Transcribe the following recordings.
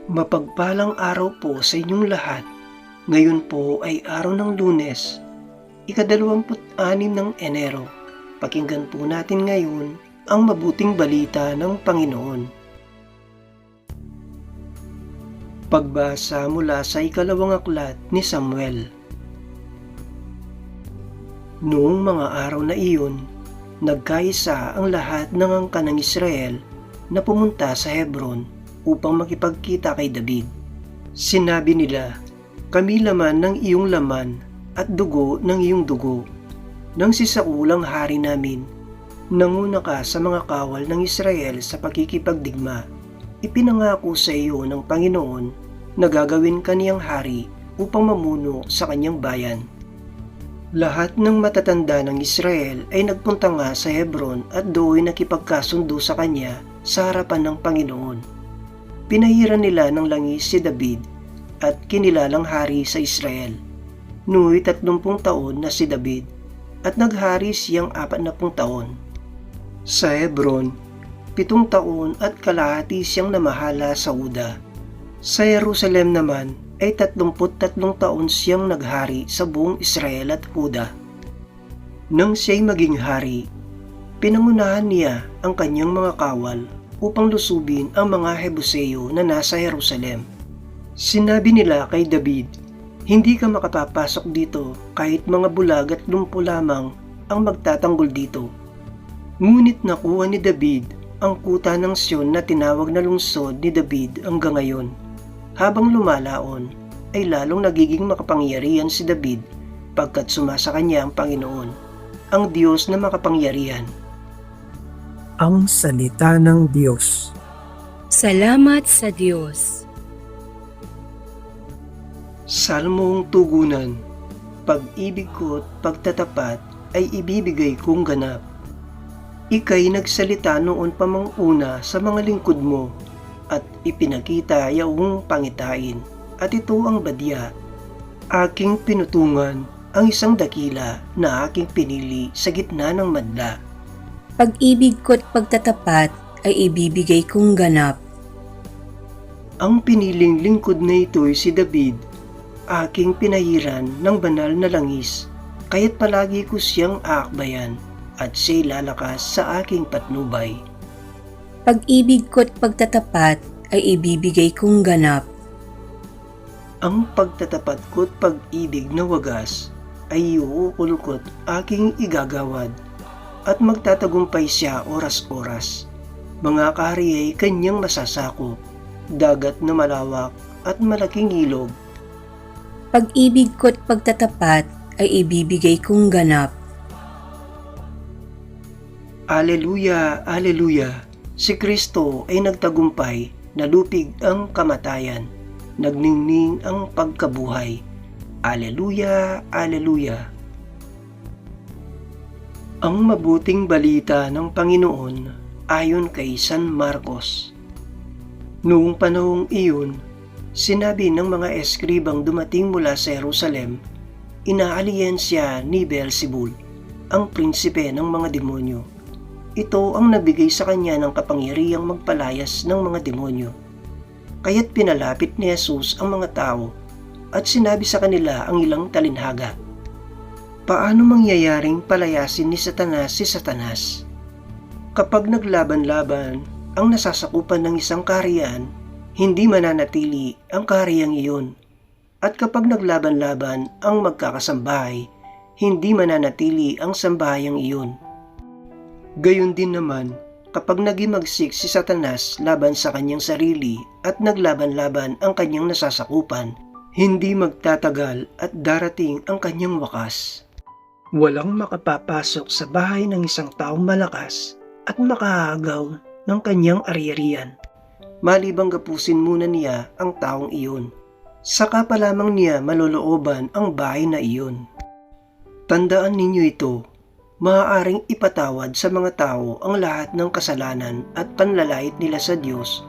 Mapagpalang araw po sa inyong lahat. Ngayon po ay araw ng Lunes, ika-26 ng Enero. Pakinggan po natin ngayon ang mabuting balita ng Panginoon. Pagbasa mula sa ikalawang aklat ni Samuel. Noong mga araw na iyon, nagkaisa ang lahat ng angkan ng Israel na pumunta sa Hebron upang makipagkita kay David. Sinabi nila, "Kami laman ng iyong laman at dugo ng iyong dugo. Nang si Saul ang hari namin, nanguna ka sa mga kawal ng Israel sa pagkikipagdigma. Ipinangako sa iyo ng Panginoon na gagawin ka niyang hari upang mamuno sa kanyang bayan." Lahat ng matatanda ng Israel ay nagpunta nga sa Hebron at doon nakipagkasundo sa kanya sa harapan ng Panginoon. Pinahiran nila ng langis si David at kinilalang hari sa Israel. Nooy 30 taon na si David at naghari siyang 40 taon. Sa Hebron, 7 taon at kalahati siyang namahala sa Huda. Sa Jerusalem naman ay 33 taon siyang naghari sa buong Israel at Huda. Nang siya'y maging hari, pinangunahan niya ang kanyang mga kawal upang lusubin ang mga Hebuseo na nasa Jerusalem. Sinabi nila kay David, "Hindi ka makapapasok dito kahit mga bulag at lumpo lamang ang magtatanggol dito." Ngunit nakuha ni David ang kuta ng Sion na tinawag na lungsod ni David hanggang ngayon. Habang lumalaon, ay lalong nagiging makapangyarihan si David pagkat sumasa kanya ang Panginoon, ang Diyos na makapangyarihan. Ang salita ng Diyos. Salamat sa Diyos. Salmong tugunan. Pag-ibig ko't pagtatapat ay ibibigay kong ganap. Ika'y nagsalita noon pa mang una sa mga lingkod mo at ipinakita yaong pangitain, at ito ang badya. Aking pinutungan ang isang dakila na aking pinili sa gitna ng madla. Pag-ibig ko't pagtatapat ay ibibigay kong ganap. Ang piniling lingkod na ito'y si David, aking pinahiran ng banal na langis, kaya't palagi ko siyang aakbayan at siya'y lalakas sa aking patnubay. Pag-ibig ko't pagtatapat ay ibibigay kong ganap. Ang pagtatapat ko't pag-ibig na wagas ay iuukol ko't aking igagawad, at magtatagumpay siya oras-oras. Mga kahari ay kanyang masasakop, dagat na malawak at malaking ilog. Pag-ibig ko't pagtatapat ay ibibigay kong ganap. Aleluya, aleluya! Si Kristo ay nagtagumpay, nalupig ang kamatayan, nagningning ang pagkabuhay. Aleluya, aleluya! Ang mabuting balita ng Panginoon ayon kay San Marcos. Noong panahong iyon, sinabi ng mga eskribang dumating mula sa Jerusalem, inaaliyansya ni Beelzebul, ang prinsipe ng mga demonyo. Ito ang nabigay sa kanya ng kapangyarihang magpalayas ng mga demonyo. Kaya't pinalapit ni Jesus ang mga tao at sinabi sa kanila ang ilang talinhaga. Paano mangyayaring palayasin ni Satanas si Satanas? Kapag naglaban-laban ang nasasakupan ng isang kaharian, hindi mananatili ang kahariang iyon. At kapag naglaban-laban ang magkakasambahay, hindi mananatili ang sambahayang iyon. Gayon din naman, kapag nagimagsik si Satanas laban sa kanyang sarili at naglaban-laban ang kanyang nasasakupan, hindi magtatagal at darating ang kanyang wakas. Walang makapapasok sa bahay ng isang taong malakas at makaagaw ng kanyang ari-arian, malibang gapusin muna niya ang taong iyon. Saka pa lamang niya malolooban ang bahay na iyon. Tandaan ninyo ito, maaaring ipatawad sa mga tao ang lahat ng kasalanan at panlalait nila sa Diyos,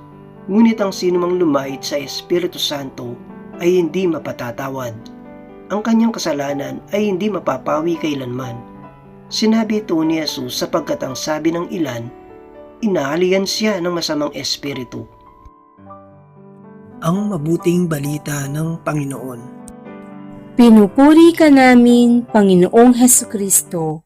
ngunit ang sinumang lumait sa Espiritu Santo ay hindi mapatatawad. Ang kanyang kasalanan ay hindi mapapawi kailanman. Sinabi ito ni Jesus sapagkat ang sabi ng ilan, inaaliyan siya ng masamang espiritu. ang mabuting balita ng Panginoon. Pinupuri ka namin, Panginoong Hesukristo.